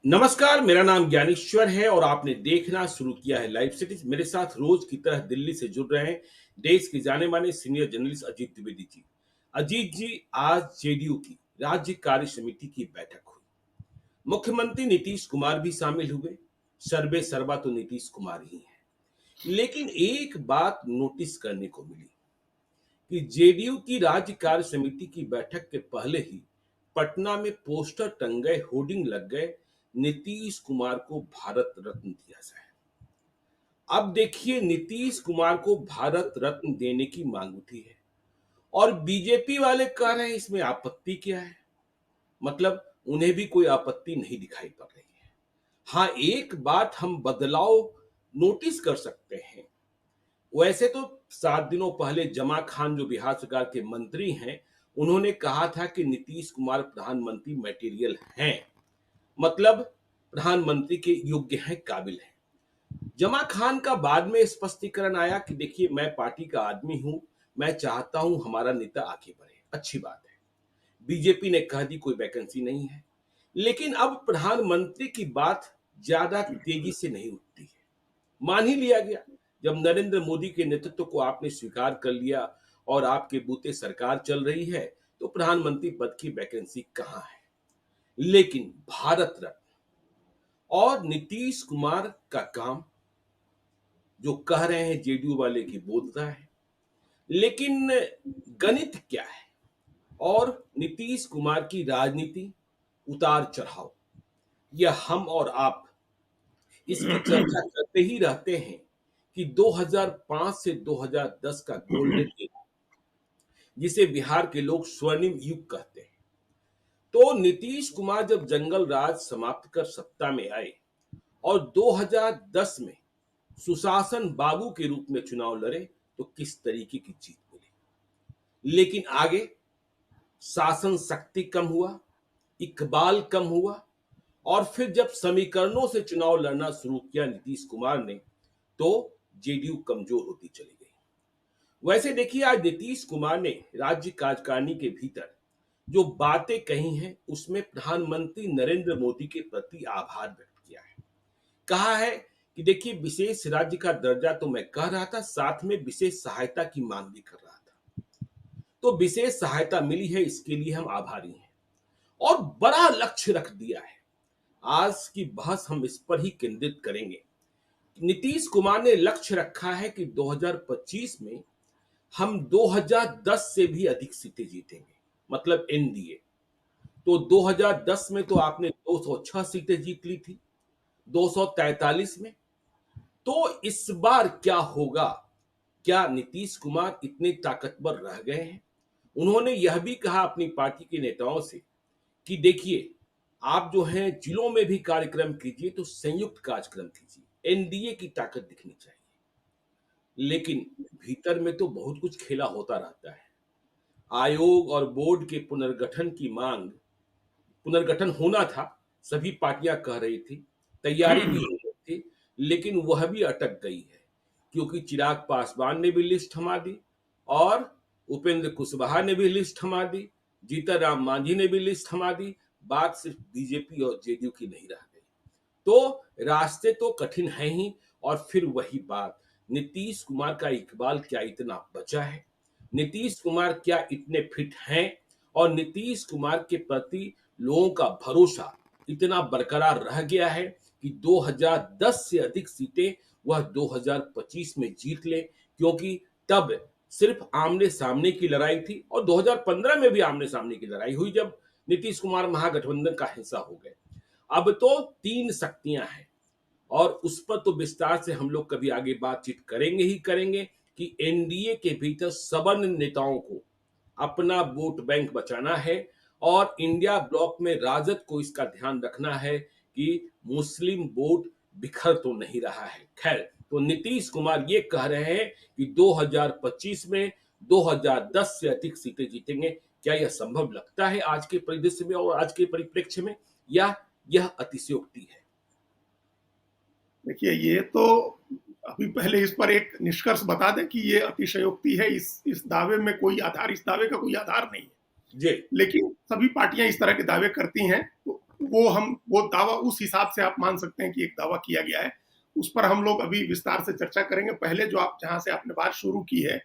नमस्कार, मेरा नाम ज्ञानेश्वर है और आपने देखना शुरू किया है लाइव सिटीज। मेरे साथ रोज की तरह दिल्ली से जुड़ रहे हैं देश के जाने माने सीनियर जर्नलिस्ट अजीत द्विवेदी जी। अजीत जी, आज जेडीयू की राज्य कार्य समिति की बैठक हुई। मुख्यमंत्री नीतीश कुमार भी शामिल हुए। सर्वे सर्वा तो नीतीश कुमार ही है, लेकिन एक बात नोटिस करने को मिली कि जेडीयू की राज्य कार्य समिति की बैठक के पहले ही पटना में पोस्टर टंग गए, होर्डिंग लग गए, नीतीश कुमार को भारत रत्न दिया जाए। अब देखिए, नीतीश कुमार को भारत रत्न देने की मांग उठी है और बीजेपी वाले कह रहे हैं इसमें आपत्ति क्या है। मतलब उन्हें भी कोई आपत्ति नहीं दिखाई पड़ रही है। हाँ, एक बात हम बदलाव नोटिस कर सकते हैं। वैसे तो 7 दिनों पहले जमा खान जो बिहार सरकार के मंत्री हैं, उन्होंने कहा था कि नीतीश कुमार प्रधानमंत्री मटेरियल हैं, मतलब प्रधानमंत्री के योग्य हैं, काबिल हैं। जमा खान का बाद में स्पष्टीकरण आया कि देखिए, मैं पार्टी का आदमी हूं, मैं चाहता हूं हमारा नेता आगे बढ़े, अच्छी बात है। बीजेपी ने कह दी कोई वैकेंसी नहीं है, लेकिन अब प्रधानमंत्री की बात ज्यादा तेजी से नहीं उठती है। मान ही लिया गया, जब नरेंद्र मोदी के नेतृत्व को आपने स्वीकार कर लिया और आपके बूते सरकार चल रही है, तो प्रधानमंत्री पद की वैकेंसी कहां है। लेकिन भारत रत्न और नीतीश कुमार का काम, जो कह रहे हैं जेडीयू वाले की बोलता है, लेकिन गणित क्या है और नीतीश कुमार की राजनीति, उतार चढ़ाव, यह हम और आप इसकी चर्चा करते ही रहते हैं कि 2005 से 2010 का गोल्डन एरा, जिसे बिहार के लोग स्वर्णिम युग कहते हैं। तो नीतीश कुमार जब जंगल राज समाप्त कर सत्ता में आए और 2010 में सुशासन बाबू के रूप में चुनाव लड़े, तो किस तरीके की जीत मिली। लेकिन आगे शासन शक्ति कम हुआ, इकबाल कम हुआ, और फिर जब समीकरणों से चुनाव लड़ना शुरू किया नीतीश कुमार ने, तो जेडीयू कमजोर होती चली गई। वैसे देखिए, आज नीतीश कुमार ने राज्य कार्यकारिणी के भीतर जो बातें कही हैं, उसमें प्रधानमंत्री नरेंद्र मोदी के प्रति आभार व्यक्त किया है। कहा है कि देखिए, विशेष राज्य का दर्जा तो मैं कह रहा था, साथ में विशेष सहायता की मांग भी कर रहा था, तो विशेष सहायता मिली है, इसके लिए हम आभारी हैं और बड़ा लक्ष्य रख दिया है। आज की बहस हम इस पर ही केंद्रित करेंगे। नीतीश कुमार ने लक्ष्य रखा है कि 2025 में हम 2010 से भी अधिक सीटें जीतेंगे, मतलब एनडीए। तो 2010 में तो आपने 206 सीटें जीत ली थी, 243 में। तो इस बार क्या होगा? क्या नीतीश कुमार इतने ताकतवर रह गए हैं? उन्होंने यह भी कहा अपनी पार्टी के नेताओं से कि देखिए, आप जो हैं जिलों में भी कार्यक्रम कीजिए, तो संयुक्त कार्यक्रम कीजिए, एनडीए की ताकत दिखनी चाहिए। लेकिन भीतर में तो बहुत कुछ खेला होता रहता है। आयोग और बोर्ड के पुनर्गठन की मांग, पुनर्गठन होना था, सभी पार्टियां कह रही थी, तैयारी भी हो रही थी, लेकिन वह भी अटक गई है, क्योंकि चिराग पासवान ने भी लिस्ट थमा दी और उपेंद्र कुशवाहा ने भी लिस्ट थमा दी, जीतन राम मांझी ने भी लिस्ट थमा दी। बात सिर्फ बीजेपी और जेडीयू की नहीं रह गई। तो रास्ते तो कठिन हैं ही, और फिर वही बात, नीतीश कुमार का इकबाल क्या इतना बचा है? नीतीश कुमार क्या इतने फिट हैं? और नीतीश कुमार के प्रति लोगों का भरोसा इतना बरकरार रह गया है कि 2010 से अधिक सीटें वह 2025 में जीत ले, क्योंकि तब सिर्फ आमने सामने की लड़ाई थी और 2015 में भी आमने सामने की लड़ाई हुई, जब नीतीश कुमार महागठबंधन का हिस्सा हो गए। अब तो तीन शक्तियां हैं और उस पर तो विस्तार से हम लोग कभी आगे बातचीत करेंगे ही करेंगे कि एनडीए के भीतर सवर्ण नेताओं को अपना वोट बैंक बचाना है और इंडिया ब्लॉक में राजद को इसका ध्यान रखना है कि मुस्लिम वोट बिखर तो नहीं रहा है। खैर, तो नीतीश कुमार ये कह रहे हैं कि 2025 में 2010 से अधिक सीटें जीतेंगे। क्या यह संभव लगता है आज के परिदृश्य में और आज के परिप्रेक्ष्य में, या यह अतिशयोक्ति है? देखिए, ये तो अभी पहले इस पर एक निष्कर्ष बता दें कि ये अतिशयोक्ति है। इस दावे में कोई आधार, इस दावे का कोई आधार नहीं है। जी। लेकिन सभी पार्टियां इस तरह के दावे करती हैं, तो वो दावा उस हिसाब से आप मान सकते हैं कि एक दावा किया गया है। उस पर हम लोग अभी विस्तार से चर्चा करेंगे। पहले जो आप जहां से आपने बात शुरू की है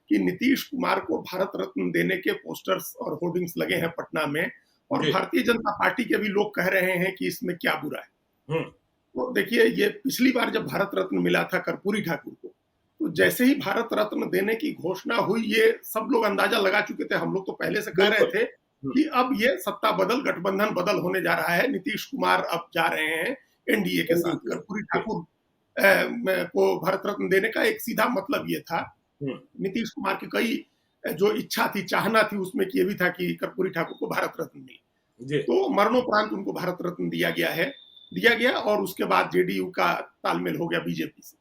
कि नीतीश कुमार को भारत रत्न देने के पोस्टर्स और होर्डिंग्स लगे हैं पटना में, और जी। भारतीय जनता पार्टी के भी लोग कह रहे हैं कि इसमें क्या बुरा है। हम्म। तो देखिए, ये पिछली बार जब भारत रत्न मिला था कर्पूरी ठाकुर को, तो जैसे ही भारत रत्न देने की घोषणा हुई, ये सब लोग अंदाजा लगा चुके थे। हम लोग तो पहले से कह रहे बिल्कुल। थे कि अब ये सत्ता बदल, गठबंधन बदल होने जा रहा है। नीतीश कुमार अब जा रहे हैं एनडीए के साथ। एनडीए। कर्पूरी ठाकुर को भारत रत्न देने का एक सीधा मतलब ये था। हम्म। नीतीश कुमार की कई जो इच्छा थी, चाहना थी, उसमें ये भी था कि कर्पूरी ठाकुर को भारत रत्न मिले। जी। तो मरणोपरांत उनको भारत रत्न दिया गया और उसके बाद जेडीयू का तालमेल हो गया बीजेपी से।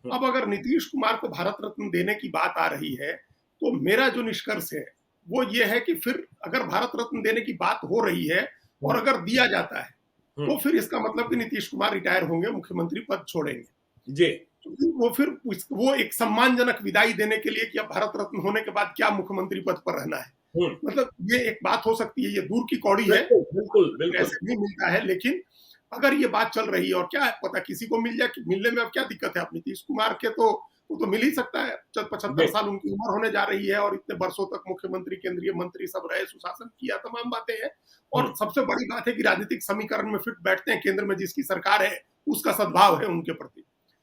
अब अगर नीतीश कुमार को भारत रत्न देने की बात आ रही है, तो मेरा जो निष्कर्ष है वो ये है कि फिर अगर भारत रत्न देने की बात हो रही है और अगर दिया जाता है, तो फिर इसका मतलब कि नीतीश कुमार रिटायर होंगे, मुख्यमंत्री पद छोड़ेंगे। जी। वो एक सम्मानजनक विदाई देने के लिए कि अब भारत रत्न होने के बाद क्या मुख्यमंत्री पद पर रहना है, मतलब ये एक बात हो सकती है। ये दूर की कौड़ी है, बिल्कुल बिल्कुल। ऐसे नहीं मिलता है, लेकिन अगर ये बात चल रही है, और क्या है पता, किसी को मिल जाए, मिलने में अब क्या दिक्कत है। अब नीतीश कुमार के तो वो तो मिल ही सकता है। 75 साल उनकी उम्र होने जा रही है और इतने वर्षों तक मुख्यमंत्री, केंद्रीय मंत्री सब रहे, सुशासन किया, तमाम बातें हैं। और सबसे बड़ी बात है कि राजनीतिक समीकरण में फिट बैठते हैं। केंद्र में जिसकी सरकार है उसका सद्भाव है उनके प्रति।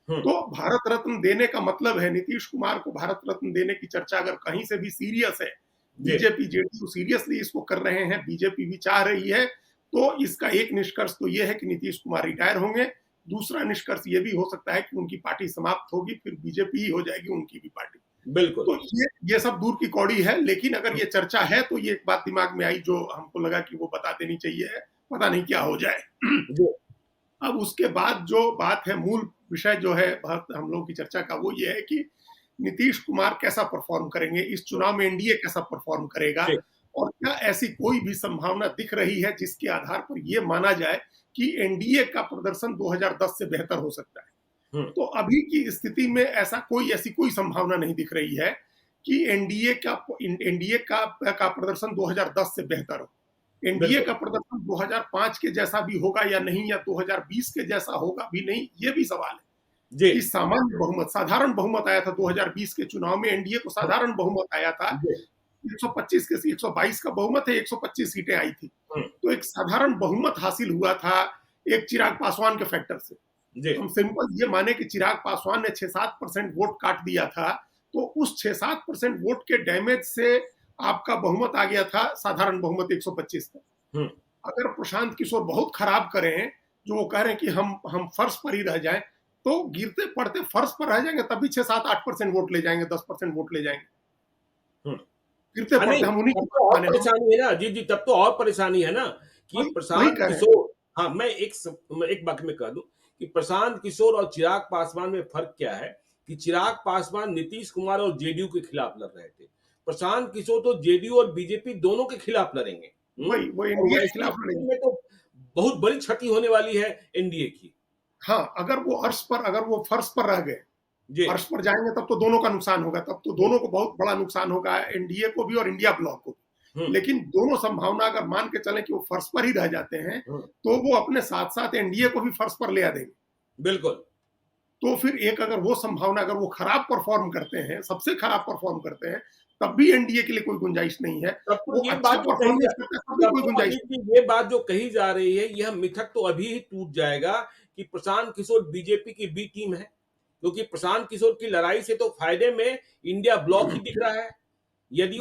तो भारत रत्न देने का मतलब है, नीतीश कुमार को भारत रत्न देने की चर्चा अगर कहीं से भी सीरियस है, बीजेपी जेडीयू सीरियसली इसको कर रहे हैं, बीजेपी भी चाह रही है, तो इसका एक निष्कर्ष तो यह है कि नीतीश कुमार रिटायर होंगे। दूसरा निष्कर्ष यह भी हो सकता है कि उनकी पार्टी समाप्त होगी, फिर बीजेपी ही हो जाएगी उनकी भी पार्टी। बिल्कुल। तो ये सब दूर की कौड़ी है, लेकिन अगर ये चर्चा है तो ये एक बात दिमाग में आई जो हमको लगा कि वो बता देनी चाहिए है, पता नहीं क्या हो जाए। अब उसके बाद जो बात है, मूल विषय जो है हम लोगों की चर्चा का, वो ये है कि नीतीश कुमार कैसा परफॉर्म करेंगे इस चुनाव में, एनडीए कैसा परफॉर्म करेगा, और क्या ऐसी कोई भी संभावना दिख रही है जिसके आधार पर यह माना जाए कि एनडीए का प्रदर्शन 2010 से बेहतर हो सकता है। तो अभी की स्थिति में ऐसी कोई संभावना नहीं दिख रही है कि एनडीए का प्रदर्शन 2010 से बेहतर हो। एनडीए का प्रदर्शन 2005 के जैसा भी होगा या नहीं, या 2020 के जैसा होगा भी नहीं, ये भी सवाल है। कि सामान्य बहुमत, साधारण बहुमत आया था 2020 के चुनाव में, एनडीए को साधारण बहुमत आया था। 125 के 122 का बहुमत है, 125 सीटें आई थी। तो एक साधारण बहुमत हासिल हुआ था एक चिराग पासवान के फैक्टर से। हम सिंपल ये माने कि चिराग पासवान ने 6-7% वोट काट दिया था, तो उस 6-7% वोट के डैमेज से आपका बहुमत आ गया था साधारण बहुमत 125 का। अगर प्रशांत किशोर बहुत खराब करें, जो वो कह रहे हैं कि हम फर्श पर ही रह जाएं, तो गिरते पड़ते फर्श पर रह जाएंगे, तब भी 6-7-8% वोट ले जाएंगे, 10% वोट ले जाएंगे। गिरते पड़ते हम उन्हीं को परेशानी है ना जी। तब तो और परेशानी है ना कि प्रशांत किशोर, हाँ, मैं एक बात में कह दूं कि प्रशांत किशोर और चिराग पासवान में फर्क क्या है कि चिराग पासवान नीतीश कुमार और जेडीयू के खिलाफ लड़ रहे थे, प्रशांत किशोर तो जेडीयू और बीजेपी दोनों के खिलाफ लड़ेंगे। वो एनडीए के खिलाफ लड़ेंगे, तो बहुत बड़ी क्षति होने वाली है एनडीए की। हाँ, अगर वो फर्श पर रह गए, फर्श पर जाएंगे, तब तो दोनों का नुकसान होगा, तब तो दोनों को बहुत बड़ा नुकसान होगा, एनडीए को भी और इंडिया ब्लॉक को भी। लेकिन दोनों संभावना अगर मान के चले कि वो फर्श पर ही रह जाते हैं, तो वो अपने साथ साथ एनडीए को भी फर्श पर ले आ देंगे। बिल्कुल। तो फिर एक अगर वो संभावना, अगर वो खराब परफॉर्म करते हैं, सबसे खराब परफॉर्म करते हैं, तब भी एनडीए के लिए कोई गुंजाइश नहीं है। वो ये बात जो कही जा रही है, यह मिथक तो अभी ही टूट जाएगा कि प्रशांत किशोर बीजेपी की बी टीम है, क्योंकि प्रशांत किशोर की लड़ाई से तो फायदे में इंडिया ब्लॉक ही दिख रहा है। यदि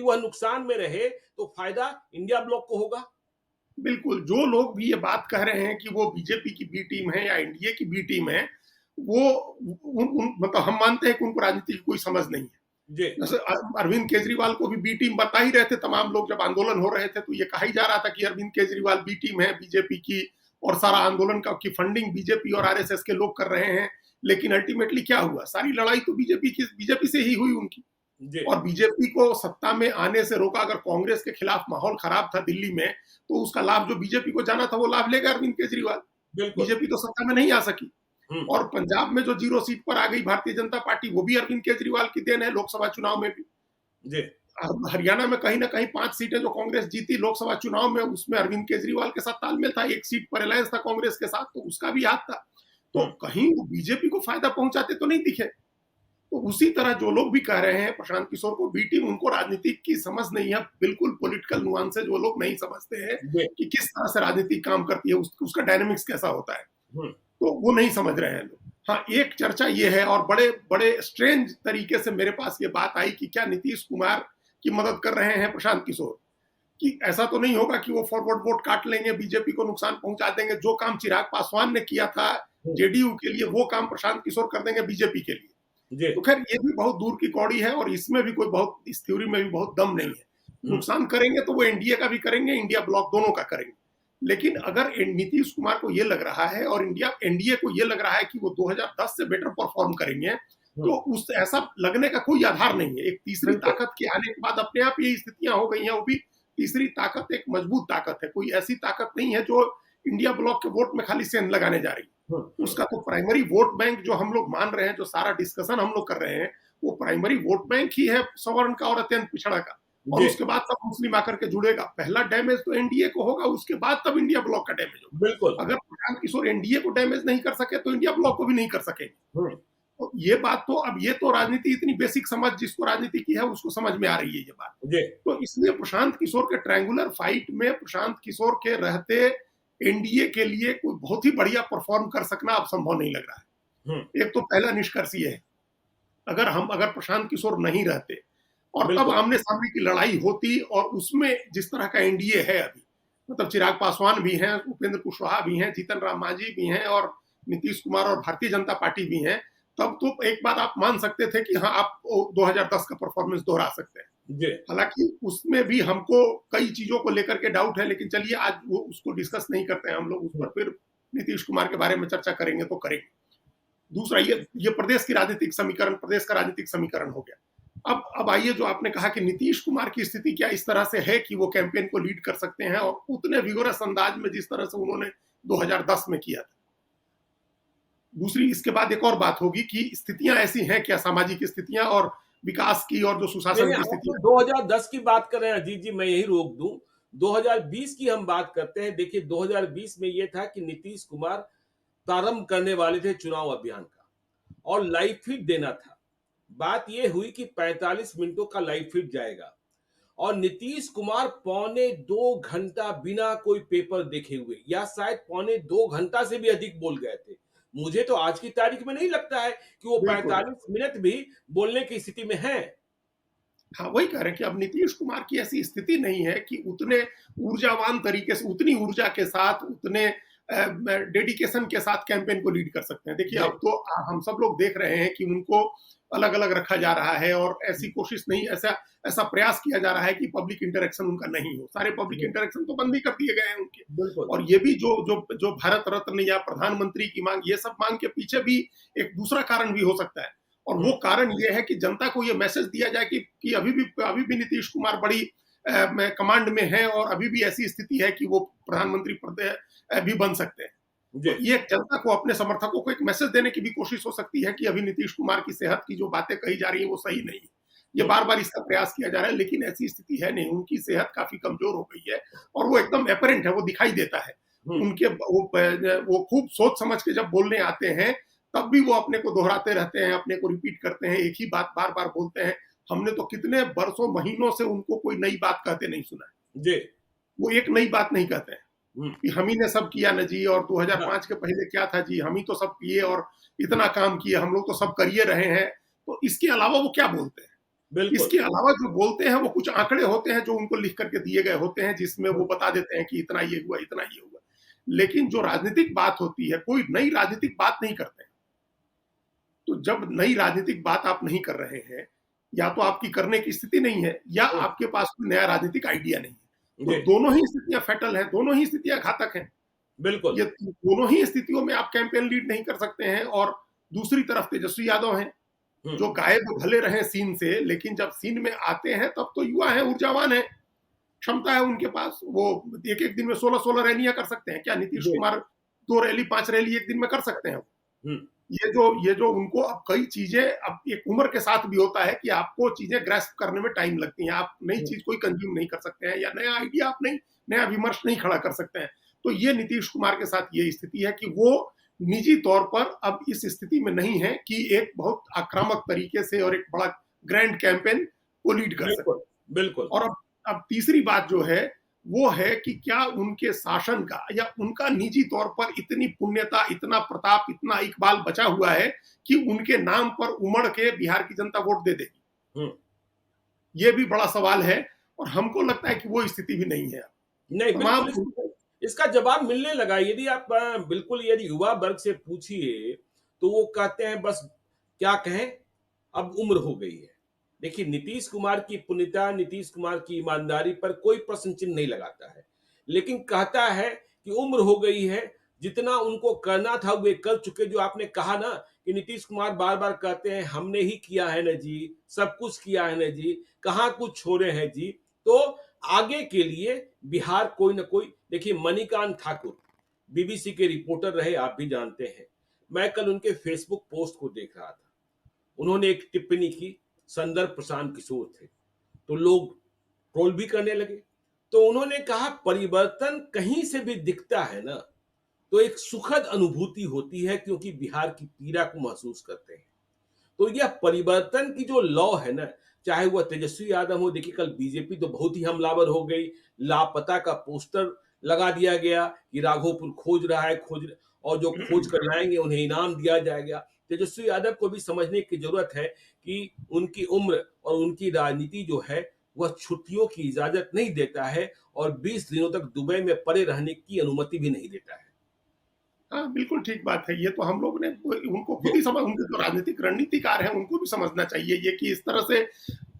वह नुकसान में रहे तो फायदा इंडिया ब्लॉक को होगा। बिल्कुल, जो लोग भी ये बात कह रहे हैं कि वो बीजेपी की बी टीम है या एनडीए की बी टीम है, वो मतलब हम मानते हैं कि उनको राजनीति की कोई समझ नहीं है। जैसे अरविंद केजरीवाल को भी बी टीम बता ही रहे थे तमाम लोग, जब आंदोलन हो रहे थे तो ये कहा ही जा रहा था कि अरविंद केजरीवाल बी टीम है बीजेपी की, और सारा आंदोलन की फंडिंग बीजेपी और आरएसएस के लोग कर रहे हैं। लेकिन अल्टीमेटली क्या हुआ, सारी लड़ाई तो बीजेपी से ही हुई उनकी, और बीजेपी को सत्ता में आने से रोका। अगर कांग्रेस के खिलाफ माहौल खराब था दिल्ली में, तो उसका लाभ जो बीजेपी को जाना था वो लाभ लेगा अरविंद केजरीवाल। बीजेपी तो सत्ता में नहीं आ सकी, और पंजाब में जो 0 सीट पर आ गई भारतीय जनता पार्टी, वो भी अरविंद केजरीवाल की देन है लोकसभा चुनाव में भी। हरियाणा में कहीं ना कहीं 5 सीटें जो कांग्रेस जीती लोकसभा चुनाव में, उसमें अरविंद केजरीवाल के साथ तालमेल था, एक सीट पर अलायंस था कांग्रेस के साथ, तो उसका भी हाथ था। तो कहीं वो बीजेपी को फायदा पहुंचाते तो नहीं दिखे। तो उसी तरह जो लोग भी कह रहे हैं प्रशांत किशोर को बी टीम, उनको राजनीति की समझ नहीं है, बिल्कुल पॉलिटिकल नुआंसेस वो लोग नहीं समझते हैं कि किस तरह से राजनीति काम करती है, उसका डायनेमिक्स कैसा होता है, तो वो नहीं समझ रहे हैं लोग। हाँ, एक चर्चा ये है और बड़े बड़े स्ट्रेंज तरीके से मेरे पास ये बात आई कि क्या नीतीश कुमार की मदद कर रहे हैं प्रशांत किशोर, कि ऐसा तो नहीं होगा कि वो फॉरवर्ड वोट काट लेंगे, बीजेपी को नुकसान पहुंचा देंगे, जो काम चिराग पासवान ने किया था जेडीयू के लिए वो काम प्रशांत किशोर कर देंगे बीजेपी के लिए। तो खैर ये भी बहुत दूर की कौड़ी है और इसमें भी कोई बहुत, इस थ्योरी में भी बहुत दम नहीं है। नुकसान करेंगे तो वो एनडीए का भी करेंगे, इंडिया ब्लॉक दोनों का करेंगे। लेकिन अगर नीतीश कुमार को ये लग रहा है और एनडीए को ये लग रहा है कि वो 2010 से बेटर परफॉर्म करेंगे, तो उस ऐसा लगने का कोई आधार नहीं है। एक तीसरी ताकत के आने के बाद अपने आप ये स्थितियां हो गई हैं। वो भी तीसरी ताकत एक मजबूत ताकत है, कोई ऐसी ताकत नहीं है जो इंडिया ब्लॉक के वोट में खाली सेंध लगाने जा रही है। उसका तो प्राइमरी वोट बैंक जो हम लोग मान रहे हैं, जो सारा डिस्कशन हम लोग कर रहे हैं, वो प्राइमरी वोट बैंक ही है सवर्ण का और अत्यंत पिछड़ा का। और उसके बाद तब मुस्लिम आकर के जुड़ेगा। पहला डैमेज तो एनडीए को होगा, उसके बाद तब इंडिया ब्लॉक का डैमेज होगा। बिल्कुल। अगर प्रशांत किशोर एनडीए को डैमेज नहीं कर सके तो इंडिया ब्लॉक को भी नहीं कर सकेंगे। तो ये बात तो, अब ये तो राजनीति इतनी बेसिक समझ जिसको राजनीति की है उसको समझ में आ रही है ये बात। तो इसलिए प्रशांत किशोर के ट्रायंगुलर फाइट में प्रशांत किशोर के रहते एनडीए के लिए कोई बहुत ही बढ़िया परफॉर्म कर सकना अब संभव नहीं लग रहा है। एक तो पहला निष्कर्ष ये है, अगर प्रशांत किशोर नहीं रहते और तब आमने सामने की लड़ाई होती और उसमें जिस तरह का एनडीए है अभी, मतलब चिराग पासवान भी हैं, उपेंद्र कुशवाहा भी हैं, जीतन राम मांझी भी हैं और नीतीश कुमार और भारतीय जनता पार्टी भी हैं, तब तो एक बात आप मान सकते थे कि हाँ आप 2010 का परफॉर्मेंस दोहरा सकते हैं। हालांकि उसमें भी हमको कई चीजों को लेकर के डाउट है, लेकिन चलिए आज वो उसको डिस्कस नहीं करते हैं हम लोग, उस पर फिर नीतीश कुमार के बारे में चर्चा करेंगे तो करेंगे। दूसरा ये प्रदेश की राजनीतिक समीकरण, प्रदेश का राजनीतिक समीकरण हो गया। अब आइए जो आपने कहा कि नीतीश कुमार की स्थिति क्या इस तरह से है कि वो कैंपेन को लीड कर सकते हैं और उतने विगोरस अंदाज में जिस तरह से उन्होंने 2010 में किया था। दूसरी इसके बाद एक और बात होगी कि स्थितियां ऐसी हैं क्या, सामाजिक स्थितियां और विकास की और जो सुशासन की स्थिति। 2010 की बात कर रहे हैं अजीत जी, मैं यही रोक दूं, 2020 की हम बात करते हैं। देखिए 2020 में यह था कि नीतीश कुमार प्रारंभ करने वाले थे चुनाव अभियान का और लाइव फीड देना था। बात यह हुई कि 45 मिनटों का लाइव फीड जाएगा और नीतीश कुमार 1.25 घंटा बिना कोई पेपर देखे हुए या शायद 1.25 घंटा से भी अधिक बोल गए थे। मुझे तो आज की तारीख में नहीं लगता है कि वो 45 मिनट भी बोलने की स्थिति में है। हाँ, वही कह रहे हैं कि अब नीतीश कुमार की ऐसी स्थिति नहीं है कि उतने ऊर्जावान तरीके से, उतनी ऊर्जा के साथ, उतने डेडिकेशन के साथ कैंपेन को लीड कर सकते हैं। देखिए अब तो हम सब लोग देख रहे हैं कि उनको अलग अलग रखा जा रहा है और ऐसी कोशिश नहीं, ऐसा प्रयास किया जा रहा है कि पब्लिक इंटरेक्शन उनका नहीं हो। सारे पब्लिक इंटरेक्शन तो बंद ही कर दिए गए हैं उनके। और ये भी जो भारत रत्न या प्रधानमंत्री की मांग, ये सब मांग के पीछे भी एक दूसरा कारण भी हो सकता है और वो कारण ये है कि जनता को ये मैसेज दिया जाए कि अभी भी नीतीश कुमार बड़ी कमांड में है और अभी भी ऐसी स्थिति है कि वो प्रधानमंत्री भी बन सकते हैं। तो ये जनता को, अपने समर्थकों को एक मैसेज देने की भी कोशिश हो सकती है कि अभी नीतीश कुमार की सेहत की जो बातें कही जा रही है वो सही नहीं है। ये बार बार इसका प्रयास किया जा रहा है, लेकिन ऐसी स्थिति है नहीं। उनकी सेहत काफी कमजोर हो गई है और वो एकदम एपरेंट है, वो दिखाई देता है। उनके वो खूब सोच समझ के जब बोलने आते हैं तब भी वो अपने को दोहराते रहते हैं, अपने को रिपीट करते हैं, एक ही बात बार बार बोलते हैं। हमने तो कितने बरसों महीनों से उनको कोई नई बात कहते नहीं सुना है। वो एक नई बात नहीं कहते हैं कि हम ही ने सब किया न जी, और 2005 के पहले क्या था जी, हम ही तो सब किए और इतना काम किया, हम लोग तो सब करिए रहे हैं। तो इसके अलावा वो क्या बोलते हैं? इसके अलावा जो बोलते हैं वो कुछ आंकड़े होते हैं जो उनको लिख करके दिए गए होते हैं, जिसमें वो बता देते हैं कि इतना ये हुआ, इतना ये हुआ। लेकिन जो राजनीतिक बात होती है, कोई नई राजनीतिक बात नहीं करते। तो जब नई राजनीतिक बात आप नहीं कर रहे हैं, या तो आपकी करने की स्थिति नहीं है या आपके पास कोई नया राजनीतिक आइडिया नहीं है। तो दोनों ही स्थितियां फैटल हैं, दोनों ही स्थितियां घातक हैं। बिल्कुल, ये दोनों ही स्थितियों में आप कैंपेन लीड नहीं कर सकते हैं। और दूसरी तरफ तेजस्वी यादव हैं जो गायब भले रहे सीन से, लेकिन जब सीन में आते हैं तब तो युवा है, ऊर्जावान है, क्षमता है उनके पास। वो एक एक दिन में 16-16 रैलियां कर सकते हैं। क्या नीतीश कुमार 2 रैली 5 रैली एक दिन में कर सकते हैं? ये जो उनको अब कई चीजें, अब एक उम्र के साथ भी होता है कि आपको चीजें ग्रैस्प करने में टाइम लगती हैं, आप नई चीज कोई कंज्यूम नहीं कर सकते हैं, या नया आइडिया आप नहीं, नया विमर्श नहीं खड़ा कर सकते हैं। तो ये नीतीश कुमार के साथ ये स्थिति है कि वो निजी तौर पर अब इस स्थिति में नहीं है कि एक बहुत आक्रामक तरीके से और एक बड़ा ग्रैंड कैंपेन को लीड कर सके। बिल्कुल, बिल्कुल। और अब तीसरी बात जो है वो है कि क्या उनके शासन का या उनका निजी तौर पर इतनी पुण्यता, इतना प्रताप, इतना इकबाल बचा हुआ है कि उनके नाम पर उमड़ के बिहार की जनता वोट दे देगी। ये भी बड़ा सवाल है, और हमको लगता है कि वो स्थिति भी नहीं है। नहीं, बिल्कुल इसका जवाब मिलने लगा। यदि आप बिल्कुल यदि युवा वर्ग से पूछिए तो वो कहते हैं बस क्या कहें, अब उम्र हो गई है। देखिए, नीतीश कुमार की पुण्यता, नीतीश कुमार की ईमानदारी पर कोई प्रश्न चिन्ह नहीं लगाता है, लेकिन कहता है कि उम्र हो गई है, जितना उनको करना था वे कर चुके। जो आपने कहा ना कि नीतीश कुमार बार बार कहते हैं हमने ही किया है ना जी, सब कुछ किया है ना जी, कहाँ कुछ छोड़े हैं जी। तो आगे के लिए बिहार कोई ना कोई, देखिए मणिकांत ठाकुर बीबीसी के रिपोर्टर रहे, आप भी जानते हैं। मैं कल उनके फेसबुक पोस्ट को देख रहा था, उन्होंने एक टिप्पणी की, संदर्भ प्रशांत किशोर थे, तो लोग ट्रोल भी करने लगे। तो उन्होंने कहा परिवर्तन कहीं से भी दिखता है ना तो एक सुखद अनुभूति होती है, क्योंकि बिहार की पीड़ा को महसूस करते हैं। तो यह परिवर्तन की जो लौ है ना, चाहे वह तेजस्वी यादव हो, देखिए कल बीजेपी तो बहुत ही हमलावर हो गई, लापता का पोस्टर लगा दिया गया कि राघोपुर खोज रहा है, और जो खोज कर लाएंगे उन्हें इनाम दिया जाएगा। तेजस्वी यादव को भी समझने की जरूरत है कि उनकी उम्र और उनकी राजनीति जो है वह छुट्टियों की इजाजत नहीं देता है, और 20 दिनों तक दुबई में पड़े रहने की अनुमति भी नहीं देता है। हाँ, बिल्कुल ठीक बात है। ये तो हम लोग ने उनको खुद ही समझ, उनके जो राजनीतिक रणनीतिकार हैं उनको भी समझना चाहिए ये कि इस तरह से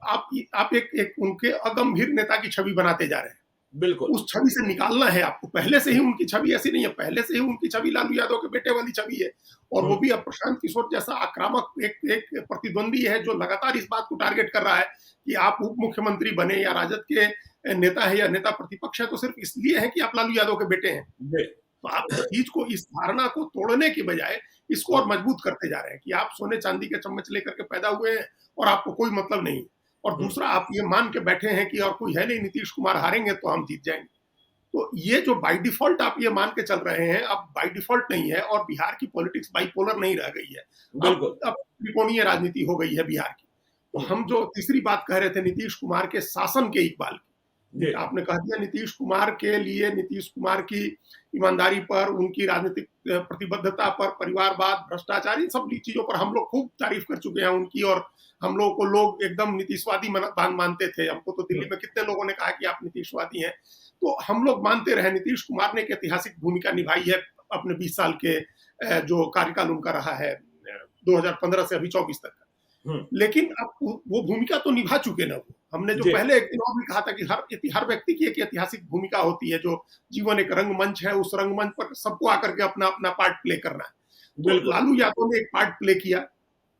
आप एक उनके अगंभीर नेता की छवि बनाते जा रहे हैं। बिल्कुल। उस छवि से निकालना है आपको। पहले से ही उनकी छवि ऐसी नहीं है, पहले से ही उनकी छवि लालू यादव के बेटे वाली छवि है, और वो भी अब प्रशांत किशोर जैसा आक्रामक एक प्रतिद्वंदी है जो लगातार इस बात को टारगेट कर रहा है कि आप उप मुख्यमंत्री बने या राजद के नेता है या नेता प्रतिपक्ष है तो सिर्फ इसलिए है कि आप लालू यादव के बेटे हैं। तो आप इस चीज को, इस धारणा को तोड़ने की बजाय इसको और मजबूत करते जा रहे हैं कि आप सोने चांदी के चम्मच लेकर के पैदा हुए हैं और आपको कोई मतलब नहीं। और दूसरा, आप ये मान के बैठे हैं कि और कोई है नहीं, नीतीश कुमार हारेंगे तो हम जीत जाएंगे। तो ये जो बाय डिफॉल्ट आप ये मान के चल रहे हैं, अब बाय डिफॉल्ट नहीं है, और बिहार की पॉलिटिक्स बाइपोलर नहीं रह गई है, अब त्रिकोणीय राजनीति हो गई है बिहार की। तो हम जो तीसरी बात कह रहे थे नीतीश कुमार के शासन के इकबाल की, आपने कह दिया नीतीश कुमार के लिए, नीतीश कुमार की ईमानदारी पर, उनकी राजनीतिक प्रतिबद्धता पर, परिवारवाद, भ्रष्टाचार, इन सब चीजों पर हम लोग खूब तारीफ कर चुके हैं उनकी, और हम लोगों को लोग एकदम नीतीशवादी मानते थे। हमको तो दिल्ली में कितने लोगों ने कहा कि आप नीतीशवादी हैं, तो हम लोग मानते रहे। नीतीश कुमार ने एक ऐतिहासिक भूमिका निभाई है अपने 20 साल के जो कार्यकाल उनका रहा है 2015 से अभी 24 तक का। लेकिन अब वो भूमिका तो निभा चुके ना। वो हमने जो पहले एक दिन और भी कहा था कि हर व्यक्ति की एक ऐतिहासिक भूमिका होती है, जो जीवन एक रंगमंच है, उस रंगमंच पर सबको आकर के अपना अपना पार्ट प्ले करना है। तो लालू यादव ने एक पार्ट प्ले किया,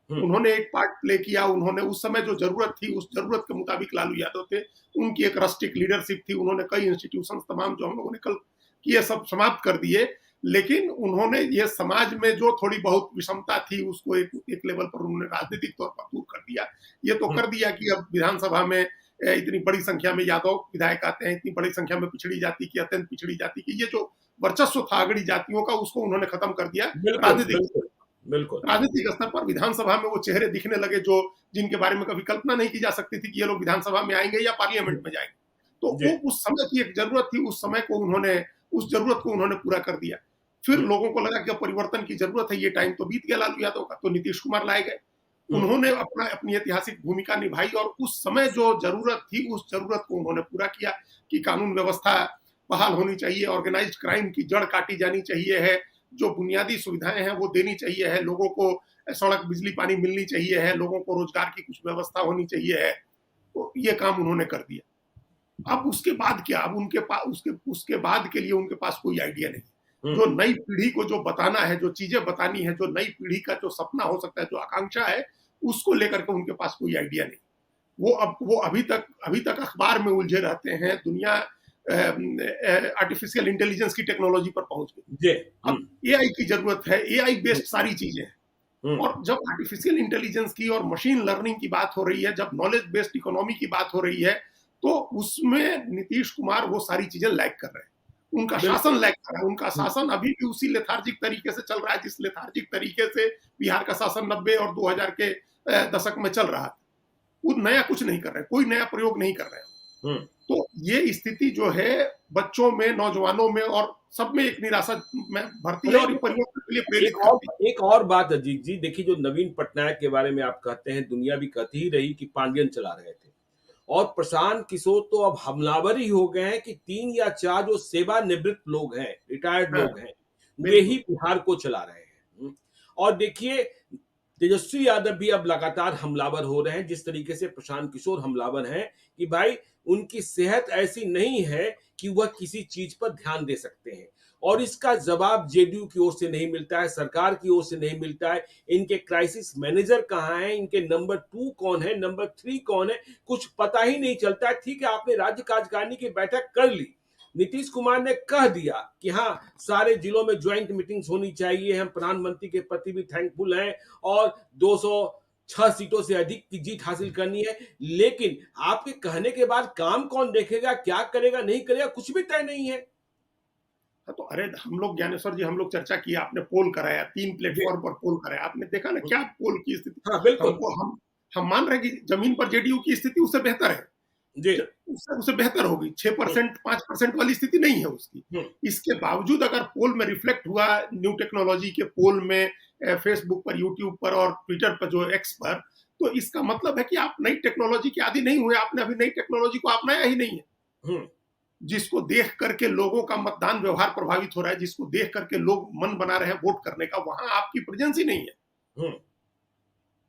उन्होंने एक पार्ट प्ले किया। उन्होंने उस समय जो जरूरत थी, उस जरूरत के मुताबिक लालू यादव थे, उनकी एक रस्टिक लीडरशिप थी, उन्होंने कई इंस्टीट्यूशन तमाम जो हम लोगों ने कल किए सब समाप्त कर दिए। लेकिन उन्होंने ये समाज में जो थोड़ी बहुत विषमता थी उसको एक लेवल पर उन्होंने राजनीतिक तौर पर दूर कर दिया। ये तो कर दिया कि अब विधानसभा में इतनी बड़ी संख्या में यादव विधायक आते हैं, इतनी बड़ी संख्या में पिछड़ी जाति की, अत्यंत पिछड़ी जाति की, ये जो वर्चस्व था अगड़ी जातियों का, उसको उन्होंने खत्म कर दिया। राजनीतिक स्तर पर विधानसभा में वो चेहरे दिखने लगे जो जिनके बारे में कभी कल्पना नहीं की जा सकती थी कि ये लोग विधानसभा में आएंगे या पार्लियामेंट में जाएंगे। तो वो उस समय की एक जरूरत थी, उस समय को उस जरूरत को उन्होंने पूरा कर दिया। फिर लोगों को लगा कि अब परिवर्तन की जरूरत है, ये टाइम तो बीत गया लालू यादव का, तो नीतीश कुमार लाए गए। उन्होंने अपनी ऐतिहासिक भूमिका निभाई, और उस समय जो जरूरत थी उस जरूरत को उन्होंने पूरा किया कि कानून व्यवस्था बहाल होनी चाहिए, ऑर्गेनाइज्ड क्राइम की जड़ काटी जानी चाहिए है, जो बुनियादी सुविधाएं हैं वो देनी चाहिए है, लोगों को सड़क, बिजली, पानी मिलनी चाहिए है, लोगों को रोजगार की कुछ व्यवस्था होनी चाहिए है। तो ये काम उन्होंने कर दिया। अब उसके बाद क्या? अब उनके पास उसके बाद के लिए उनके पास कोई आइडिया नहीं। जो नई पीढ़ी को जो बताना है, जो चीजें बतानी है, जो नई पीढ़ी का जो सपना हो सकता है, जो आकांक्षा है, उसको लेकर के उनके पास कोई आइडिया नहीं। वो अभी तक अखबार में उलझे रहते हैं। दुनिया आर्टिफिशियल इंटेलिजेंस की टेक्नोलॉजी पर पहुंच गई। अब एआई की जरूरत है, एआई बेस्ड सारी चीजें हैं। और जब आर्टिफिशियल इंटेलिजेंस की और मशीन लर्निंग की बात हो रही है, जब नॉलेज बेस्ड इकोनॉमी की बात हो रही है, तो उसमें नीतीश कुमार वो सारी चीजें लैग कर रहे हैं। उनका शासन लैग कर रहा है। उनका शासन अभी भी उसी लेथार्जिक तरीके से चल रहा है जिस लेथार्जिक तरीके से बिहार का शासन 90 और 2000 के दशक में चल रहा था। वो नया कुछ नहीं कर रहे, कोई नया प्रयोग नहीं कर रहे हैं। तो ये स्थिति जो है बच्चों में, नौजवानों में और सब में एक निराशा में भरती है और परिवर्तन के लिए प्रेरित करती है। एक और बात अजीत जी, देखिए जो नवीन पटनायक के बारे में आप कहते हैं, दुनिया भी कहती ही रही कि पांडियन चला रहे थे, और प्रशांत किशोर तो अब हमलावर ही हो गए हैं कि 3 या 4 जो सेवानिवृत्त लोग हैं, रिटायर्ड लोग हैं, वे ही बिहार को चला रहे हैं। और देखिए तेजस्वी यादव भी अब लगातार हमलावर हो रहे हैं, जिस तरीके से प्रशांत किशोर हमलावर हैं कि भाई उनकी सेहत ऐसी नहीं है कि वह किसी चीज पर ध्यान दे सकते हैं, और इसका जवाब जेडीयू की ओर से नहीं मिलता है, सरकार की ओर से नहीं मिलता है। इनके क्राइसिस मैनेजर कहाँ हैं, इनके नंबर 2 कौन है, नंबर 3 कौन है, कुछ पता ही नहीं चलता है। ठीक है, आपने राज्य कार्यकारिणी की बैठक कर ली, नीतीश कुमार ने कह दिया कि हाँ सारे जिलों में ज्वाइंट मीटिंग्स होनी चाहिए, हम प्रधानमंत्री के प्रति भी थैंकफुल हैं, और 206 सीटों से अधिक की जीत हासिल करनी है, लेकिन आपके कहने के बाद काम कौन देखेगा, क्या करेगा, नहीं करेगा, कुछ भी तय नहीं है। तो अरे हम लोग ज्ञानेश्वर जी, हम लोग चर्चा किया, आपने पोल कराया, 3 प्लेटफॉर्म पर पोल कराया, आपने देखा ना क्या पोल की स्थिति। हाँ बिल्कुल, हम मान रहे हैं कि जमीन पर जेडीयू की स्थिति उससे बेहतर है जी, उससे बेहतर होगी। 6% 5% वाली स्थिति नहीं है उसकी। इसके बावजूद अगर पोल में रिफ्लेक्ट हुआ, न्यू टेक्नोलॉजी के पोल में, फेसबुक पर, यूट्यूब पर और ट्विटर पर, जो एक्स पर, तो इसका मतलब है कि आप नई टेक्नोलॉजी के आदी नहीं हुए, आपने अभी नई टेक्नोलॉजी को अपनाया ही नहीं है। जिसको देख करके लोगों का मतदान व्यवहार प्रभावित हो रहा है, जिसको देख करके लोग मन बना रहे हैं वोट करने का, वहां आपकी प्रेजेंस ही नहीं है।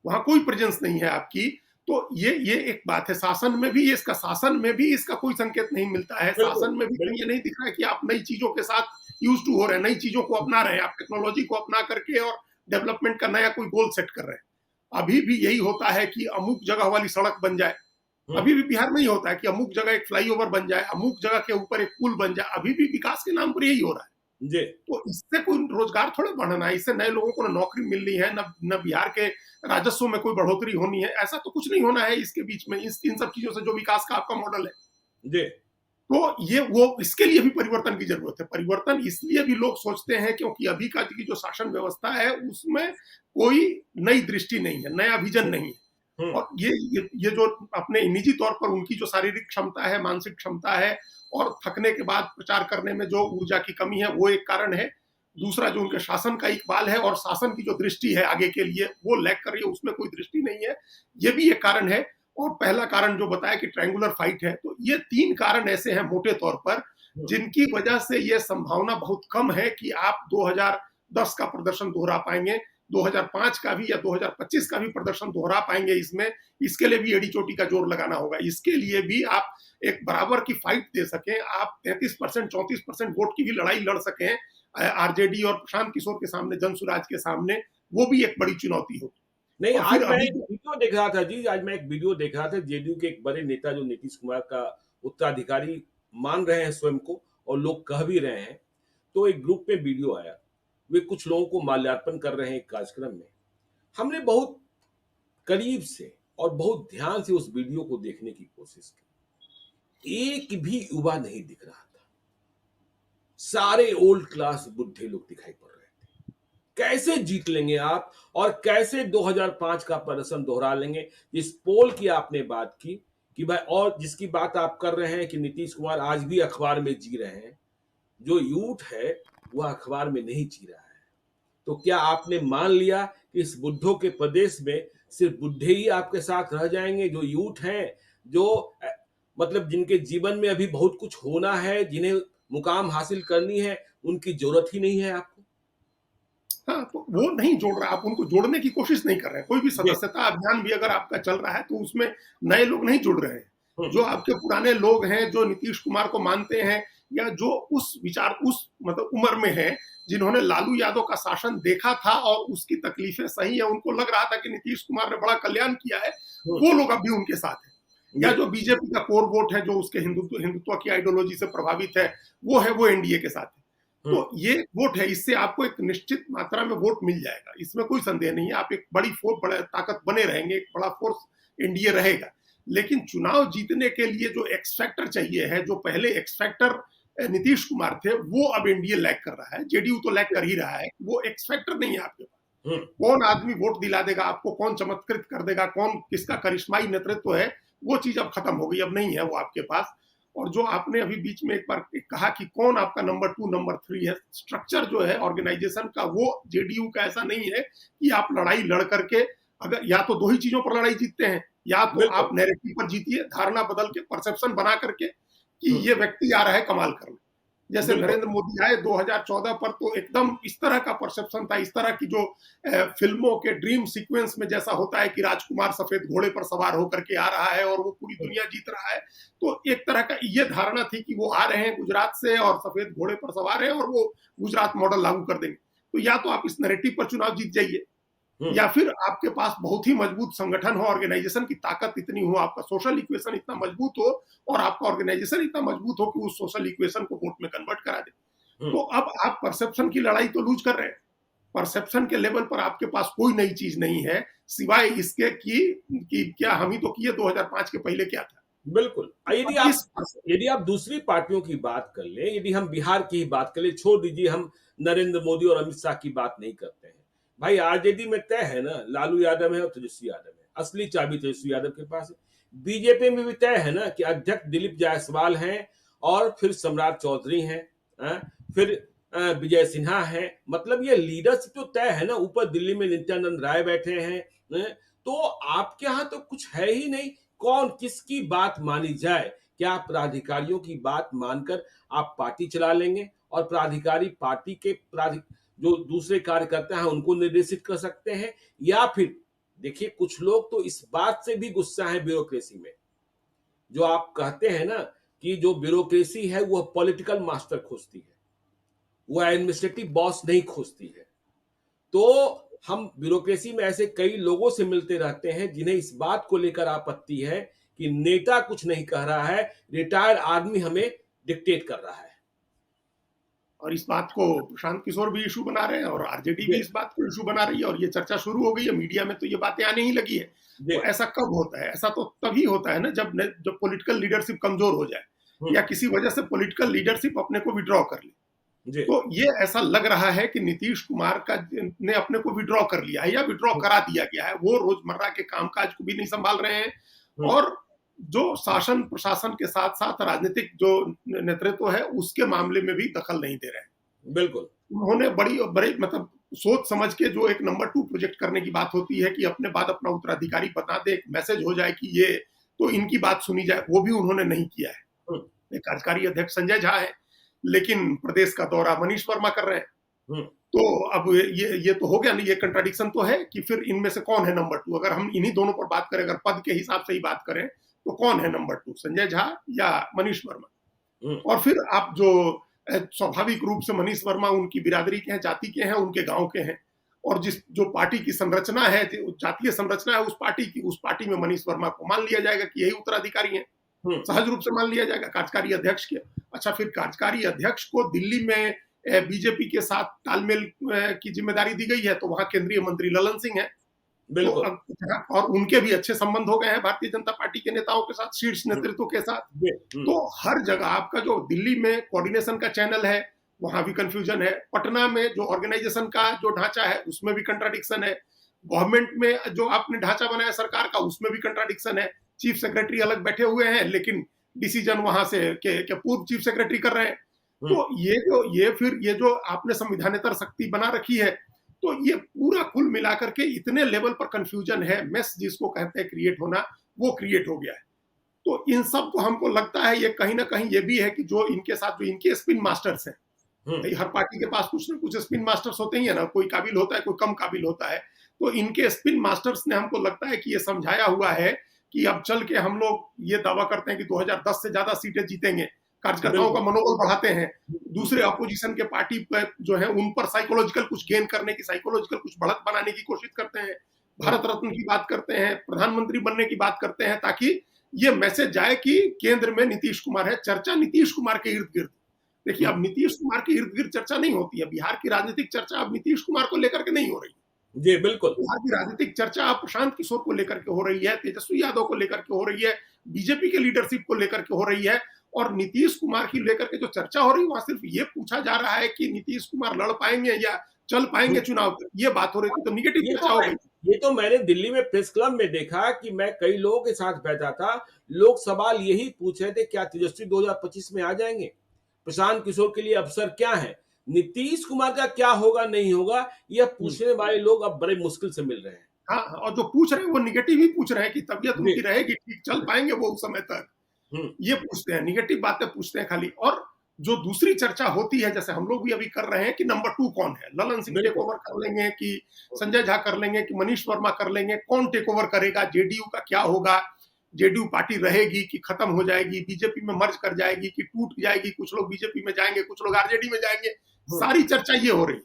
वहां कोई प्रेजेंस नहीं है आपकी। तो ये एक बात है। शासन में भी इसका कोई संकेत नहीं मिलता है। शासन में भी ये नहीं दिख रहा है कि आप नई चीजों के साथ यूज टू हो रहे हैं, नई चीजों को अपना रहे हैं, आप टेक्नोलॉजी को अपना करके और डेवलपमेंट का नया कोई गोल सेट कर रहे हैं। अभी भी यही होता है कि अमुक जगह वाली सड़क बन जाए, अभी भी बिहार में ही होता है कि अमुक जगह एक फ्लाईओवर बन जाए, अमुक जगह के ऊपर एक पुल बन जाए, अभी भी विकास के नाम पर यही हो रहा है। तो इससे कोई रोजगार थोड़ा बढ़ना है, इससे नए लोगों को नौकरी मिलनी है, न बिहार के राजस्व में कोई बढ़ोतरी होनी है, ऐसा तो कुछ नहीं होना है इसके बीच में, इन सब चीजों से जो विकास का आपका मॉडल है। तो इसके लिए भी परिवर्तन की जरूरत है। परिवर्तन इसलिए भी लोग सोचते हैं क्योंकि अभी का की जो शासन व्यवस्था है उसमें कोई नई दृष्टि नहीं है, नया विजन नहीं है। और ये जो अपने निजी तौर पर उनकी जो शारीरिक क्षमता है, मानसिक क्षमता है, और थकने के बाद प्रचार करने में जो ऊर्जा की कमी है, वो एक कारण है। दूसरा जो उनके शासन का इकबाल है और शासन की जो दृष्टि है आगे के लिए, वो लैग कर रही है, उसमें कोई दृष्टि नहीं है, ये भी एक कारण है। और पहला कारण जो बताया कि ट्रायंगुलर फाइट है, तो ये 3 कारण ऐसे हैं मोटे तौर पर, जिनकी वजह से ये संभावना बहुत कम है कि आप 2010 का प्रदर्शन दोहरा पाएंगे, 2005 का भी या 2025 का भी प्रदर्शन दोहरा पाएंगे। इसके लिए भी एड़ी चोटी का जोर लगाना होगा। इसके लिए भी आप एक बराबर की फाइट दे सकें, आप 33% 34% वोट की भी लड़ाई लड़ सकें आरजेडी और प्रशांत किशोर के सामने, जनसुराज के सामने, वो भी एक बड़ी चुनौती होगी। नहीं, आज मैं एक वीडियो देख रहा था जी, आज मैं एक वीडियो देख रहा था, जेडीयू के एक बड़े नेता जो नीतीश कुमार का उत्तराधिकारी मान रहे हैं स्वयं को, और लोग कह भी रहे हैं, तो एक ग्रुप में वीडियो आया, वे कुछ लोगों को माल्यार्पण कर रहे हैं एक कार्यक्रम में। हमने बहुत करीब से और बहुत ध्यान से उस वीडियो को देखने की कोशिश की, एक भी युवा नहीं दिख रहा था, सारे ओल्ड क्लास बुढ़े लोग दिखाई पड़ रहे थे। कैसे जीत लेंगे आप, और कैसे 2005 का प्रदर्शन दोहरा लेंगे? जिस पोल की आपने बात की कि भाई, और जिसकी बात आप कर रहे हैं कि नीतीश कुमार आज भी अखबार में जी रहे हैं, जो यूथ है वह अखबार में नहीं जी रहा है। तो क्या आपने मान लिया कि इस बुद्धों के प्रदेश में सिर्फ बुद्धे ही आपके साथ रह जाएंगे? जो यूथ हैं, जो मतलब जिनके जीवन में अभी बहुत कुछ होना है, जिन्हें मुकाम हासिल करनी है, उनकी जरूरत ही नहीं है आपको? हाँ, तो वो नहीं जोड़ रहा, आप उनको जोड़ने की कोशिश नहीं कर रहे हैं। कोई भी सदस्यता अभियान भी अगर आपका चल रहा है तो उसमें नए लोग नहीं जुड़ रहे हैं। जो आपके पुराने लोग हैं, जो नीतीश कुमार को मानते हैं, या जो उस मतलब उम्र में है, जिन्होंने लालू यादव का शासन देखा था और उसकी तकलीफें सही है, उनको लग रहा था कि नीतीश कुमार ने बड़ा कल्याण किया है, वो लोग अब भी उनके साथ हैं। या जो बीजेपी का कोर वोट है, जो उसके हिंदुत्व की आइडियोलॉजी से प्रभावित है, वो एनडीए के साथ है। तो ये वोट है, इससे आपको एक निश्चित मात्रा में वोट मिल जाएगा, इसमें कोई संदेह नहीं है। आप एक बड़ी फोर्स, बड़ा ताकत बने रहेंगे, एक बड़ा फोर्स एनडीए रहेगा। लेकिन चुनाव जीतने के लिए जो एक्स फैक्टर चाहिए है, जो पहले एक्स फैक्टर नीतीश कुमार थे, वो अब एनडीए लैग कर रहा है, जेडीयू तो लैग कर ही रहा है। वो एक्स फैक्टर नहीं है आपके पास। कौन आदमी वोट दिला देगा आपको, कौन चमत्कृत कर देगा, कौन किसका करिश्माई नेतृत्व है, वो चीज अब खत्म हो गई, अब नहीं है वो आपके पास। और जो आपने अभी बीच में एक बार कहा कि कौन आपका नंबर 2 नंबर 3 है, स्ट्रक्चर जो है ऑर्गेनाइजेशन का, वो जेडीयू का ऐसा नहीं है कि आप लड़ाई लड़ करके, अगर या तो दो ही चीजों पर लड़ाई जीतते हैं, या तो आप नैरेटिव पर जीतिए, धारणा बदल के, परसेप्शन बना करके कि ये व्यक्ति आ रहा है कमाल करने। जैसे नरेंद्र मोदी आए 2014 पर, तो एकदम इस तरह का परसेप्शन था, इस तरह की जो फिल्मों के ड्रीम सीक्वेंस में जैसा होता है कि राजकुमार सफेद घोड़े पर सवार होकर के आ रहा है और वो पूरी दुनिया जीत रहा है, तो एक तरह का ये धारणा थी कि वो आ रहे हैं गुजरात से और सफेद घोड़े पर सवार है और वो गुजरात मॉडल लागू कर देंगे। तो या तो आप इस नैरेटिव पर चुनाव जीत जाइए, या फिर आपके पास बहुत ही मजबूत संगठन हो, ऑर्गेनाइजेशन की ताकत इतनी हो, आपका सोशल इक्वेशन इतना मजबूत हो और आपका ऑर्गेनाइजेशन इतना मजबूत हो कि उस सोशल इक्वेशन को वोट में कन्वर्ट करा दे। तो अब आप परसेप्शन की लड़ाई तो लूज कर रहे हैं। परसेप्शन के लेवल पर आपके पास कोई नई चीज नहीं है, सिवाय इसके कि क्या हम ही तो किए 2005 के पहले क्या था। बिल्कुल। यदि आप दूसरी पार्टियों की बात कर ले, यदि हम बिहार की ही बात कर ले, छोड़ दीजिए, हम नरेंद्र मोदी और अमित शाह की बात नहीं करते हैं। भाई आरजेडी में तय है ना, लालू यादव है और तेजस्वी यादव है, असली चाबी तेजस्वी यादव के पास है। बीजेपी में भी तय है ना कि अध्यक्ष दिलीप जायसवाल हैं और फिर सम्राट चौधरी हैं, फिर विजय सिन्हा है। मतलब ये लीडरशिप तो तय है ना। ऊपर दिल्ली में नित्यानंद राय बैठे हैं, तो आपके यहाँ तो कुछ है ही नहीं। कौन किसकी बात मानी जाए? क्या प्राधिकारियों की बात मानकर आप पार्टी चला लेंगे और प्राधिकारी पार्टी के जो दूसरे कार्यकर्ता हैं उनको निर्देशित कर सकते हैं? या फिर देखिए, कुछ लोग तो इस बात से भी गुस्सा है ब्यूरोक्रेसी में, जो आप कहते हैं ना कि जो ब्यूरोक्रेसी है वो पॉलिटिकल मास्टर खोजती है, वो एडमिनिस्ट्रेटिव बॉस नहीं खोजती है। तो हम ब्यूरोक्रेसी में ऐसे कई लोगों से मिलते रहते हैं जिन्हें इस बात को लेकर आपत्ति है कि नेता कुछ नहीं कह रहा है, रिटायर्ड आदमी हमें डिक्टेट कर रहा है। और इस बात को प्रशांत किशोर भी इशू बना रहे हैं और आरजेडी भी इस बात को इशू बना रही है, और ये चर्चा शुरू हो गई है मीडिया में, तो ये बातें आने ही लगी है। तो ऐसा कब होता है? ऐसा तो तभी होता है ना जब पॉलिटिकल लीडरशिप कमजोर हो जाए या किसी वजह से पॉलिटिकल लीडरशिप अपने को विड्रॉ कर ले। तो ये ऐसा लग रहा है कि नीतीश कुमार ने अपने को विड्रॉ कर लिया है या विड्रॉ करा दिया गया है। वो रोजमर्रा के कामकाज को भी नहीं संभाल रहे हैं और जो शासन प्रशासन के साथ साथ राजनीतिक जो नेतृत्व है उसके मामले में भी दखल नहीं दे रहे हैं। बिल्कुल, उन्होंने बड़ी मतलब सोच समझ के जो एक नंबर 2 प्रोजेक्ट करने की बात होती है कि अपने बाद अपना उत्तराधिकारी बता दे, मैसेज हो जाए कि ये तो इनकी बात सुनी जाए, वो भी उन्होंने नहीं किया है। कार्यकारी अध्यक्ष संजय झा है, लेकिन प्रदेश का दौरा मनीष वर्मा कर रहे हैं। तो अब ये तो हो गया ना, ये कंट्राडिक्शन तो है कि फिर इनमें से कौन है नंबर 2? अगर हम इन्हीं दोनों पर बात करें, अगर पद के हिसाब से ही बात करें, तो कौन है नंबर 2, संजय झा या मनीष वर्मा? और फिर आप जो स्वाभाविक रूप से मनीष वर्मा उनकी बिरादरी के हैं, जाति के हैं, उनके गांव के हैं, और जो पार्टी की संरचना है, जातीय संरचना है उस पार्टी में मनीष वर्मा को मान लिया जाएगा कि यही उत्तराधिकारी हैं, सहज रूप से मान लिया जाएगा कार्यकारी अध्यक्ष के। अच्छा, फिर कार्यकारी अध्यक्ष को दिल्ली में बीजेपी के साथ तालमेल की जिम्मेदारी दी गई है, तो वहां केंद्रीय मंत्री ललन सिंह है। बिल्कुल। तो और उनके भी अच्छे संबंध हो गए हैं भारतीय जनता पार्टी के नेताओं के साथ, शीर्ष नेतृत्व के साथ। तो हर जगह आपका जो दिल्ली में कोऑर्डिनेशन का चैनल है वहां भी कंफ्यूजन है, पटना में जो ऑर्गेनाइजेशन का जो ढांचा है उसमें भी कंट्राडिक्शन है, गवर्नमेंट में जो आपने ढांचा बनाया सरकार का उसमें भी कंट्राडिक्शन है। चीफ सेक्रेटरी अलग बैठे हुए हैं लेकिन डिसीजन वहां से के पूर्व चीफ सेक्रेटरी कर रहे हैं। तो ये जो आपने संविधानेतर शक्ति बना रखी है, तो ये पूरा कुल मिलाकर के इतने लेवल पर कंफ्यूजन है, मेस जिसको कहते हैं क्रिएट होना, वो क्रिएट हो गया है। तो इन सब को हमको लगता है ये कहीं ना कहीं ये भी है कि जो इनके साथ जो इनके स्पिन मास्टर्स हैं, हर पार्टी के पास कुछ ना कुछ स्पिन मास्टर्स होते ही है ना, कोई काबिल होता है, कोई कम काबिल होता है। तो इनके स्पिन मास्टर्स ने हमको लगता है कि ये समझाया हुआ है कि अब चल के हम लोग ये दावा करते हैं कि 2010 से ज्यादा सीटें जीतेंगे, कार्यकर्ताओं का मनोबल बढ़ाते हैं, दूसरे अपोजिशन के पार्टी पर जो है उन पर साइकोलॉजिकल कुछ गेन करने की, साइकोलॉजिकल कुछ बढ़त बनाने की कोशिश करते हैं, भारत रत्न की बात करते हैं, प्रधानमंत्री बनने की बात करते हैं, ताकि ये मैसेज जाए कि केंद्र में नीतीश कुमार है, चर्चा नीतीश कुमार के इर्द गिर्द। देखिए, अब नीतीश कुमार के इर्द-गिर्द चर्चा नहीं होती है। बिहार की राजनीतिक चर्चा अब नीतीश कुमार को लेकर के नहीं हो रही है। जी, बिल्कुल। बिहार की राजनीतिक चर्चा अब प्रशांत किशोर को लेकर के हो रही है, तेजस्वी यादव को लेकर के हो रही है, बीजेपी के लीडरशिप को लेकर के हो रही है, और नीतीश कुमार की लेकर के जो चर्चा हो रही है, वहां सिर्फ ये पूछा जा रहा है कि नीतीश कुमार लड़ पाएंगे या चल पाएंगे हुँ। चुनाव तक। ये बात हो रही थी, तो निगेटिव ये चर्चा तो हो है। गई। ये तो मैंने दिल्ली में प्रेस क्लब में देखा कि मैं कई लोगों के साथ बैठा था। लोग सवाल यही पूछ रहे थे, क्या तेजस्वी 2025 में आ जाएँगे? प्रशांत किशोर के लिए अवसर क्या है? नीतीश कुमार का क्या होगा, नहीं होगा, यह हुँ। पूछने वाले लोग अब बड़े मुश्किल से मिल रहे हैं। हाँ, हाँ, और जो पूछ रहे हैं वो निगेटिव ही पूछ रहे हैं कि तबीयत जी। उनकी रहेगी ठीक, चल पाएंगे वो उस समय तक। हुँ, ये पूछते हैं, निगेटिव बातें पूछते हैं खाली। और जो दूसरी चर्चा होती है, जैसे हम लोग भी अभी कर रहे हैं कि नंबर 2 कौन है? ललन सिंह टेक बिल्कुल। ओवर कर लेंगे कि संजय झा कर लेंगे कि मनीष वर्मा कर लेंगे? कौन टेक ओवर करेगा? जेडीयू का क्या होगा? जेडीयू पार्टी रहेगी कि खत्म हो जाएगी? बीजेपी में मर्ज कर जाएगी कि टूट जाएगी? कुछ लोग बीजेपी में जाएंगे, कुछ लोग आरजेडी में जाएंगे। हुँ, सारी चर्चा ये हो रही है।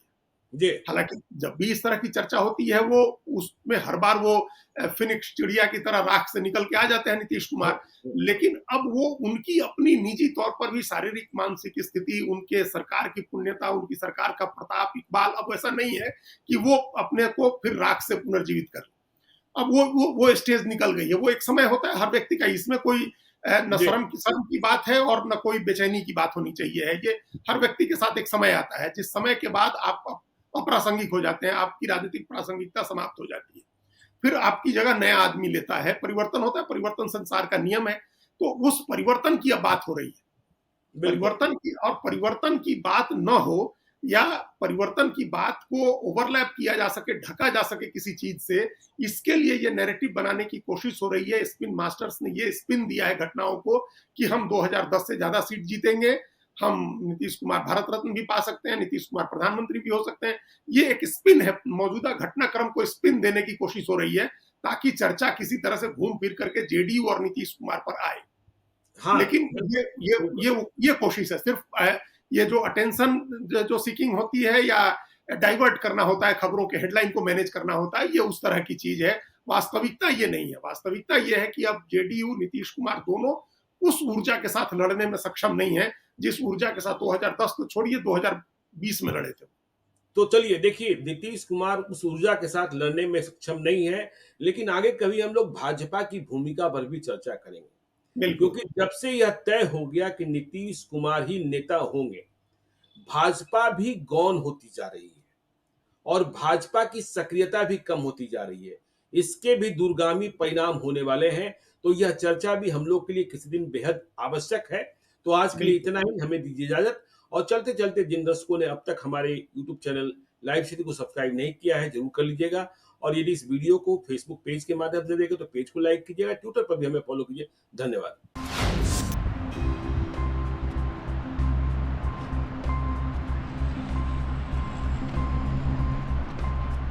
जी। हालाँकि जब भी इस तरह की चर्चा होती है, वो उसमें हर बार वो फिनिक्स चिड़िया की तरह राख से निकल के आ जाते हैं नीतीश हुँ, कुमार। हुँ, लेकिन अब वो उनकी अपनी निजी तौर पर भी शारीरिक मानसिक स्थिति, उनके सरकार की पुण्यता, उनकी सरकार का प्रताप, इकबाल अब ऐसा नहीं है कि वो अपने को फिर राख से पुनर्जीवित कर लें। अब वो स्टेज निकल गई है। वो एक समय होता है हर व्यक्ति का, इसमें कोई न जी। शर्म की बात है और न कोई बेचैनी की बात होनी चाहिए है। ये हर व्यक्ति के साथ एक समय आता है, जिस समय के बाद आप अप्रासंगिक हो जाते हैं, आपकी राजनीतिक प्रासंगिकता समाप्त हो जाती है। फिर आपकी जगह नया आदमी लेता है, परिवर्तन होता है, परिवर्तन संसार का नियम है। तो उस परिवर्तन की अब बात हो रही है। बिल्कुल। परिवर्तन की बात न हो, या परिवर्तन की बात को ओवरलैप किया जा सके, ढका जा सके किसी चीज से, इसके लिए ये नैरेटिव बनाने की कोशिश हो रही है। स्पिन मास्टर्स ने ये स्पिन दिया है घटनाओं को कि हम 2010 से ज्यादा सीट जीतेंगे, हम नीतीश कुमार भारत रत्न भी पा सकते हैं, नीतीश कुमार प्रधानमंत्री भी हो सकते हैं। ये एक स्पिन है, मौजूदा घटनाक्रम को स्पिन देने की कोशिश हो रही है, ताकि चर्चा किसी तरह से घूम फिर करके जेडीयू और नीतीश कुमार पर आए। हाँ, लेकिन ये ये बिल्कुल। ये ये कोशिश है सिर्फ, ये जो अटेंशन जो सीकिंग होती है, या डाइवर्ट करना होता है, खबरों के हेडलाइन को मैनेज करना होता है, ये उस तरह की चीज है। वास्तविकता ये नहीं है। वास्तविकता ये है कि अब जेडीयू नीतीश कुमार दोनों उस ऊर्जा के साथ लड़ने में सक्षम नहीं है, जिस ऊर्जा के साथ 2010 तो छोड़िए 2020 में लड़े थे। तो चलिए देखिए, नीतीश कुमार उस ऊर्जा के साथ लड़ने में सक्षम नहीं है, लेकिन आगे कभी हम लोग भाजपा की भूमिका पर भी चर्चा करेंगे। बिल्कुल। क्योंकि जब से यह तय हो गया कि नीतीश कुमार ही नेता होंगे, भाजपा भी गौन होती जा रही है और भाजपा की सक्रियता भी कम होती जा रही है। इसके भी दूरगामी परिणाम होने वाले हैं, तो यह चर्चा भी हम लोग के लिए किसी दिन बेहद आवश्यक है। तो आज के लिए बिल्कुल। इतना ही, हमें दीजिए इजाज़त। और चलते-चलते जिन दर्शकों ने अब तक हमारे यूट्यूब चैनल लाइव सिटी को सब्सक्राइब नहीं किया है, ज़रूर कर लीजिएगा। और यदि इस वीडियो को फेसबुक पेज के माध्यम से देखें, तो पेज को लाइक कीजिएगा, ट्विटर पर भी हमें फॉलो कीजिए। धन्यवाद।